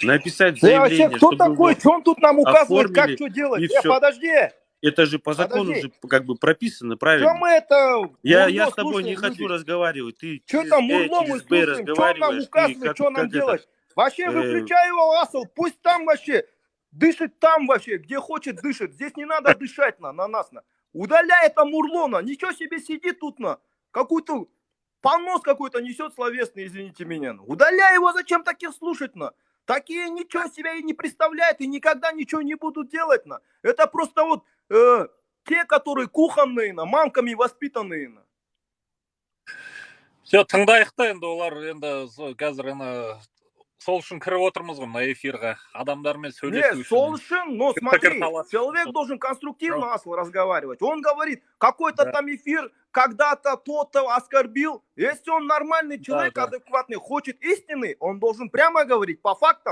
написать Вообще, заявление, кто чтобы такой? его Что он тут нам указывает, как оформили, что делать? и все. Подожди, Это же по закону подожди. же как бы прописано, Что правильно? мы это Я мурло с тобой не слушаем, хочу люди? разговаривать. Ты Что там через мурло мы через Б слушаем? Что он нам разговариваешь, ты указывает, что нам как это, делать? Вообще, э, выключай его, асл, пусть там вообще, дышит там вообще, где хочет дышит. Здесь не надо дышать на нас. Удаляй это мурло, ничего себе сидит тут, какой-то понос какой-то несет словесный, извините меня. Удаляй его, зачем таких слушать, Такие ничего себя и не представляют, и никогда ничего не будут делать, Это просто вот те, которые кухонные, мамками воспитанные, Все, тыңдайық та енді олар енді қазір сол үшін кіріп отырмыз ғой мына эфирға адамдармен сөйлесу Нет, сол үшін үшін, но смотри, человек должен конструктивно, Асл, разговаривать. Он говорит, какой-то там эфир когда-то кто-то оскорбил. Если он нормальный человек, адекватный, хочет истины, он должен прямо говорить по фактам.